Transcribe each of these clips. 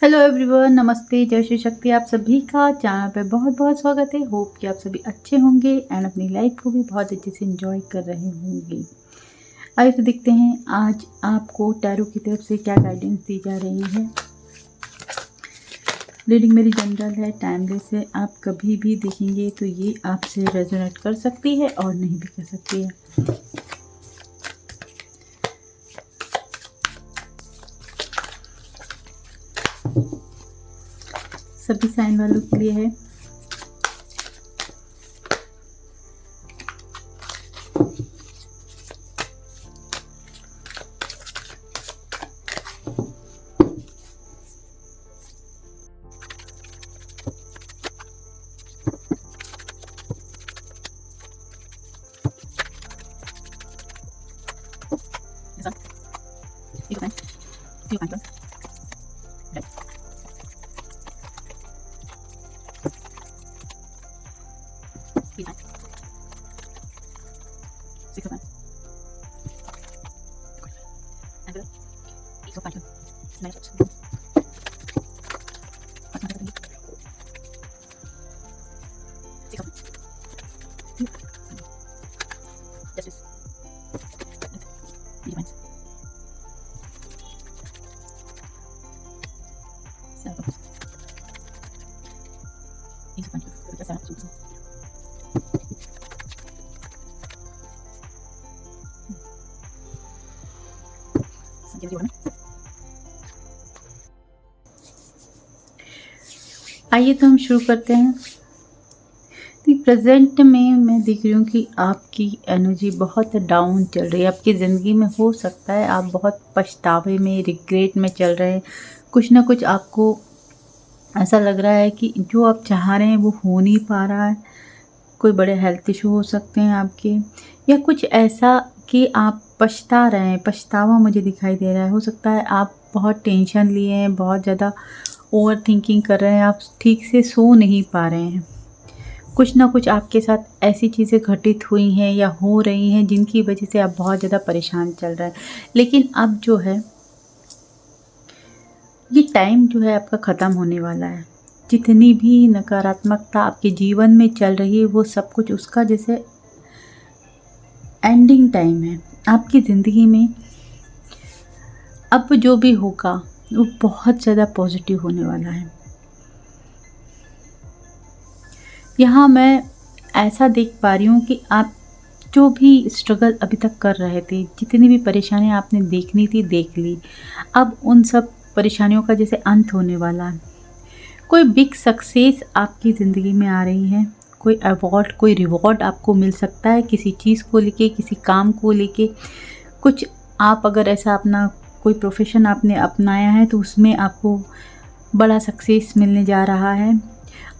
Hello everyone, नमस्ते, जय श्री शक्ति। आप सभी का चैनल पे बहुत बहुत स्वागत है। होप कि आप सभी अच्छे होंगे एंड अपनी लाइफ को भी बहुत अच्छे से एंजॉय कर रहे होंगे। आइए तो देखते हैं आज आपको टैरो की तरफ से क्या गाइडेंस दी जा रही है। रीडिंग मेरी जनरल है, टाइमलेस है। आप कभी भी देखेंगे तो ये आपसे रेजोनेट कर सकती है और नहीं भी कर सकती है। सभी साइन वालों के लिए है। आइए तो हम शुरू करते हैं। प्रेजेंट में मैं देख रही हूँ कि आपकी एनर्जी बहुत डाउन चल रही है। आपकी ज़िंदगी में हो सकता है आप बहुत पछतावे में, रिग्रेट में चल रहे हैं। कुछ ना कुछ आपको ऐसा लग रहा है कि जो आप चाह रहे हैं वो हो नहीं पा रहा है। कोई बड़े हेल्थ इशू हो सकते हैं आपके, या कुछ ऐसा कि आप पछता रहे हैं। पछतावा मुझे दिखाई दे रहा है। हो सकता है आप बहुत टेंशन लिए हैं, बहुत ज़्यादा ओवर थिंकिंग कर रहे हैं, आप ठीक से सो नहीं पा रहे हैं। कुछ ना कुछ आपके साथ ऐसी चीज़ें घटित हुई हैं या हो रही हैं जिनकी वजह से आप बहुत ज़्यादा परेशान चल रहे हैं। लेकिन अब जो है ये टाइम जो है आपका ख़त्म होने वाला है। जितनी भी नकारात्मकता आपके जीवन में चल रही है वो सब कुछ उसका जैसे एंडिंग टाइम है आपकी ज़िंदगी में। अब जो भी होगा वो बहुत ज़्यादा पॉजिटिव होने वाला है। यहाँ मैं ऐसा देख पा रही हूँ कि आप जो भी स्ट्रगल अभी तक कर रहे थे, जितनी भी परेशानियाँ आपने देखनी थी देख ली। अब उन सब परेशानियों का जैसे अंत होने वाला है। कोई बिग सक्सेस आपकी ज़िंदगी में आ रही है। कोई अवार्ड, कोई रिवॉर्ड आपको मिल सकता है किसी चीज़ को लेके, किसी काम को लेके। कुछ आप अगर ऐसा अपना कोई प्रोफेशन आपने अपनाया है तो उसमें आपको बड़ा सक्सेस मिलने जा रहा है।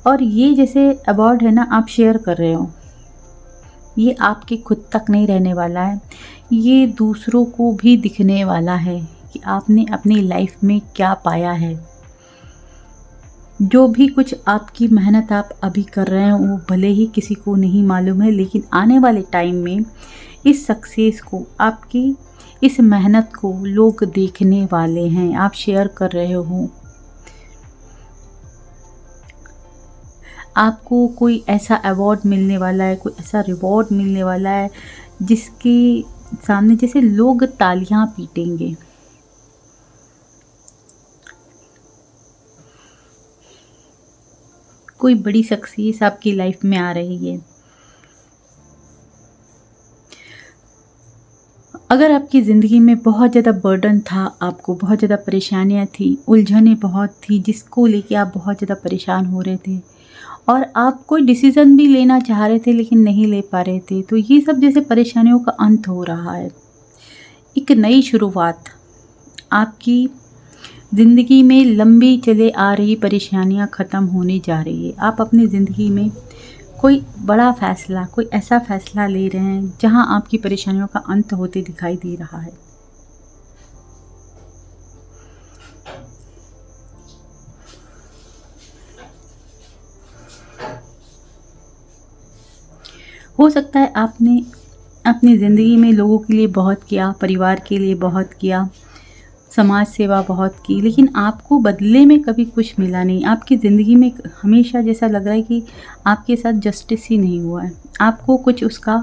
और ये जैसे अवार्ड है ना, आप शेयर कर रहे हो। ये आपके खुद तक नहीं रहने वाला है, ये दूसरों को भी दिखने वाला है कि आपने अपनी लाइफ में क्या पाया है। जो भी कुछ आपकी मेहनत आप अभी कर रहे हैं वो भले ही किसी को नहीं मालूम है, लेकिन आने वाले टाइम में इस सक्सेस को, आपकी इस मेहनत को लोग देखने वाले हैं। आप शेयर कर रहे हो। आपको कोई ऐसा अवार्ड मिलने वाला है, कोई ऐसा रिवॉर्ड मिलने वाला है जिसके सामने जैसे लोग तालियां पीटेंगे। कोई बड़ी सक्सेस आपकी लाइफ में आ रही है। अगर आपकी ज़िंदगी में बहुत ज़्यादा बर्डन था, आपको बहुत ज़्यादा परेशानियां थी, उलझनें बहुत थी, जिसको लेके आप बहुत ज़्यादा परेशान हो रहे थे और आप कोई डिसीज़न भी लेना चाह रहे थे लेकिन नहीं ले पा रहे थे, तो ये सब जैसे परेशानियों का अंत हो रहा है। एक नई शुरुआत आपकी ज़िंदगी में, लंबी चले आ रही परेशानियां ख़त्म होने जा रही है। आप अपनी ज़िंदगी में कोई बड़ा फ़ैसला, कोई ऐसा फ़ैसला ले रहे हैं जहां आपकी परेशानियों का अंत होते दिखाई दे रहा है। हो सकता है आपने अपनी ज़िंदगी में लोगों के लिए बहुत किया, परिवार के लिए बहुत किया, समाज सेवा बहुत की, लेकिन आपको बदले में कभी कुछ मिला नहीं। आपकी ज़िंदगी में हमेशा जैसा लग रहा है कि आपके साथ जस्टिस ही नहीं हुआ है। आपको कुछ उसका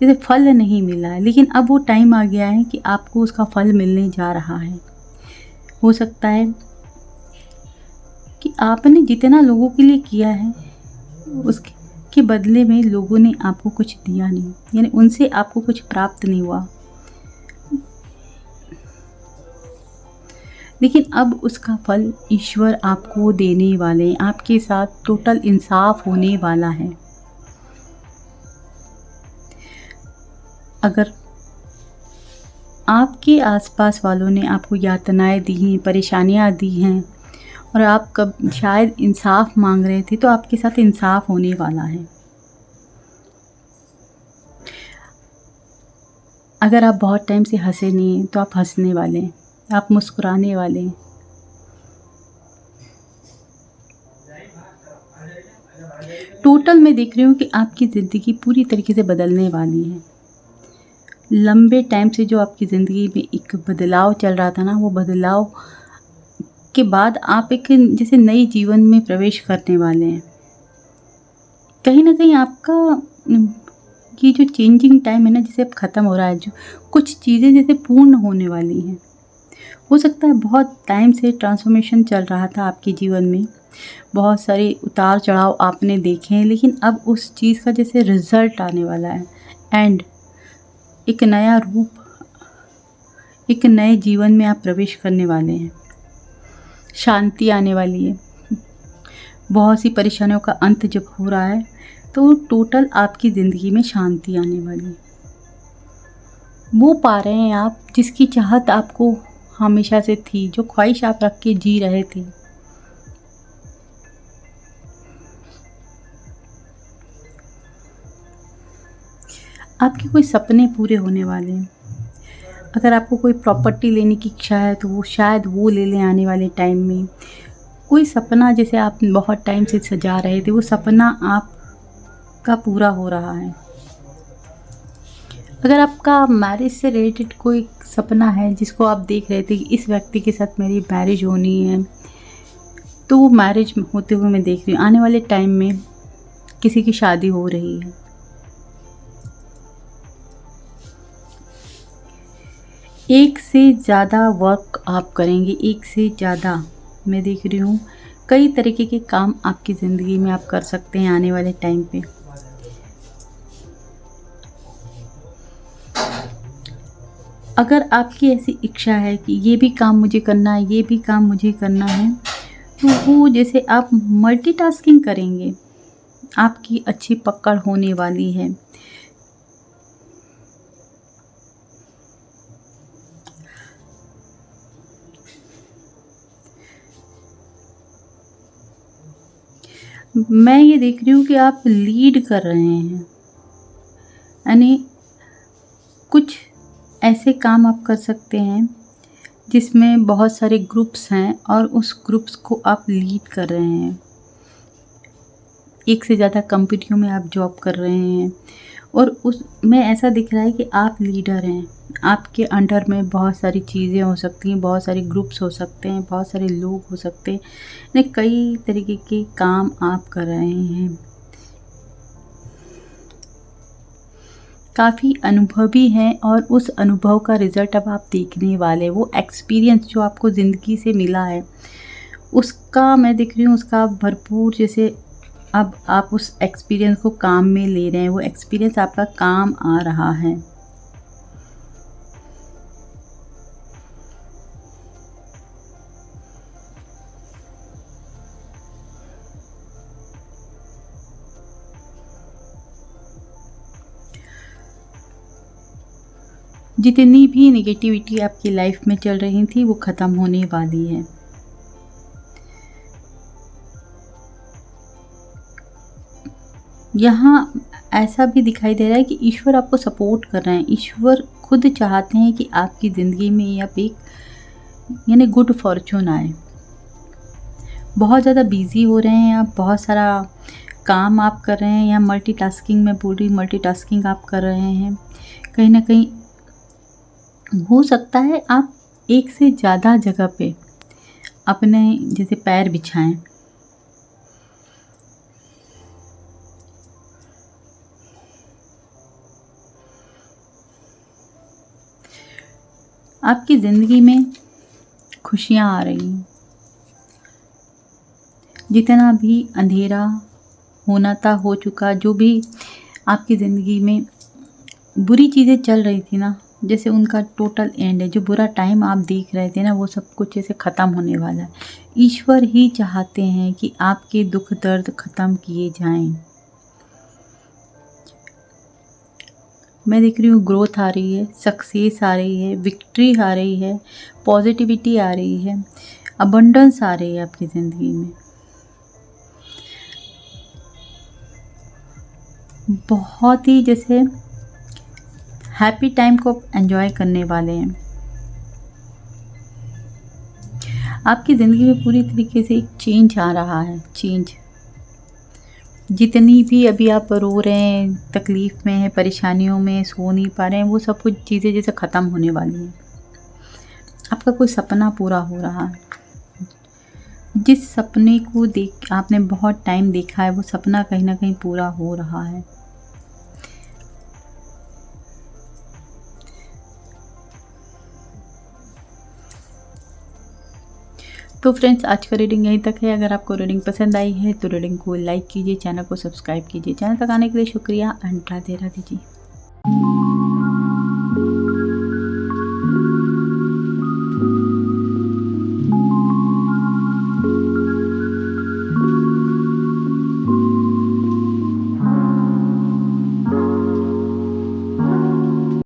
जैसे फल नहीं मिला है, लेकिन अब वो टाइम आ गया है कि आपको उसका फल मिलने जा रहा है। हो सकता है कि आपने जितना लोगों के लिए किया है, उसके बदले में लोगों ने आपको कुछ दिया नहीं, यानी उनसे आपको कुछ प्राप्त नहीं हुआ। लेकिन अब उसका फल ईश्वर आपको देने वाले हैं। आपके साथ टोटल इंसाफ होने वाला है। अगर आपके आसपास वालों ने आपको यातनाएं दी हैं, परेशानियां दी हैं और आप कब शायद इंसाफ मांग रहे थे, तो आपके साथ इंसाफ होने वाला है। अगर आप बहुत टाइम से हंसे नहीं हैं, तो आप हंसने वाले हैं, आप मुस्कुराने वाले हैं। टोटल मैं देख रही हूँ कि आपकी ज़िंदगी पूरी तरीके से बदलने वाली है। लंबे टाइम से जो आपकी ज़िंदगी में एक बदलाव चल रहा था ना, वो बदलाव के बाद आप एक जैसे नई जीवन में प्रवेश करने वाले हैं। कहीं न कहीं आपका ये जो चेंजिंग टाइम है ना, जैसे अब ख़त्म हो रहा है, जो कुछ चीज़ें जैसे पूर्ण होने वाली हैं। हो सकता है बहुत टाइम से ट्रांसफॉर्मेशन चल रहा था आपके जीवन में, बहुत सारे उतार चढ़ाव आपने देखे हैं, लेकिन अब उस चीज़ का जैसे रिज़ल्ट आने वाला है एंड एक नया रूप, एक नए जीवन में आप प्रवेश करने वाले हैं। शांति आने वाली है। बहुत सी परेशानियों का अंत जब हो रहा है, तो टोटल आपकी ज़िंदगी में शांति आने वाली है। वो पा रहे हैं आप जिसकी चाहत आपको हमेशा से थी, जो ख्वाहिश आप रख के जी रहे थे। आपके कोई सपने पूरे होने वाले हैं। अगर आपको कोई प्रॉपर्टी लेने की इच्छा है, तो वो शायद वो ले लें आने वाले टाइम में। कोई सपना जैसे आप बहुत टाइम से सजा रहे थे, वो सपना आपका पूरा हो रहा है। अगर आपका मैरिज से रिलेटेड कोई सपना है जिसको आप देख रहे थे कि इस व्यक्ति के साथ मेरी मैरिज होनी है, तो वो मैरिज होते हुए मैं देख रही हूँ। आने वाले टाइम में किसी की शादी हो रही है। एक से ज़्यादा वर्क आप करेंगे, एक से ज़्यादा मैं देख रही हूँ। कई तरीके के काम आपकी ज़िंदगी में आप कर सकते हैं आने वाले टाइम पे। अगर आपकी ऐसी इच्छा है कि ये भी काम मुझे करना है, ये भी काम मुझे करना है, तो वो जैसे आप मल्टीटास्किंग करेंगे, आपकी अच्छी पकड़ होने वाली है। मैं ये देख रही हूँ कि आप लीड कर रहे हैं, यानी कुछ ऐसे काम आप कर सकते हैं जिसमें बहुत सारे ग्रुप्स हैं और उस ग्रुप्स को आप लीड कर रहे हैं। एक से ज़्यादा कंपनियों में आप जॉब कर रहे हैं और उसमें ऐसा दिख रहा है कि आप लीडर हैं। आपके अंडर में बहुत सारी चीज़ें हो सकती हैं, बहुत सारे ग्रुप्स हो सकते हैं, बहुत सारे लोग हो सकते हैं, यानी कई तरीके के काम आप कर रहे हैं। काफ़ी अनुभवी हैं और उस अनुभव का रिज़ल्ट अब आप देखने वाले। वो एक्सपीरियंस जो आपको ज़िंदगी से मिला है, उसका मैं देख रही हूँ, उसका भरपूर जैसे अब आप उस एक्सपीरियंस को काम में ले रहे हैं। वो एक्सपीरियंस आपका काम आ रहा है। जितनी भी नेगेटिविटी आपकी लाइफ में चल रही थी, वो ख़त्म होने वाली है। यहाँ ऐसा भी दिखाई दे रहा है कि ईश्वर आपको सपोर्ट कर रहे हैं। ईश्वर खुद चाहते हैं कि आपकी ज़िंदगी में आप एक यानी गुड फॉर्चून आए। बहुत ज़्यादा बिज़ी हो रहे हैं आप, बहुत सारा काम आप कर रहे हैं, या मल्टीटास्किंग में पूरी मल्टीटास्किंग आप कर रहे हैं। कहीं न कहीं हो सकता है आप एक से ज़्यादा जगह पे अपने जैसे पैर बिछाएं। आपकी ज़िंदगी में खुशियाँ आ रही हैं। जितना भी अंधेरा होना था हो चुका, जो भी आपकी ज़िंदगी में बुरी चीज़ें चल रही थी ना, जैसे उनका टोटल एंड है। जो बुरा टाइम आप देख रहे थे ना, वो सब कुछ जैसे ख़त्म होने वाला है। ईश्वर ही चाहते हैं कि आपके दुख दर्द ख़त्म किए जाएं। मैं देख रही हूँ ग्रोथ आ रही है, सक्सेस आ रही है, विक्ट्री आ रही है, पॉजिटिविटी आ रही है, अबंडेंस आ रही है आपकी ज़िंदगी में। बहुत ही जैसे हैप्पी टाइम को एंजॉय करने वाले हैं। आपकी ज़िंदगी में पूरी तरीके से एक चेंज आ रहा है। चेंज, जितनी भी अभी आप रो रहे हैं, तकलीफ़ में हैं, परेशानियों में, सो नहीं पा रहे हैं, वो सब कुछ चीज़ें जैसे ख़त्म होने वाली हैं। आपका कोई सपना पूरा हो रहा है। जिस सपने को देख आपने बहुत टाइम देखा है, वो सपना कहीं ना कहीं पूरा हो रहा है। तो फ्रेंड्स, आज का रीडिंग यहीं तक है। अगर आपको रीडिंग पसंद आई है तो रीडिंग को लाइक कीजिए, चैनल को सब्सक्राइब कीजिए। चैनल तक आने के लिए शुक्रिया। राधे राधे जी।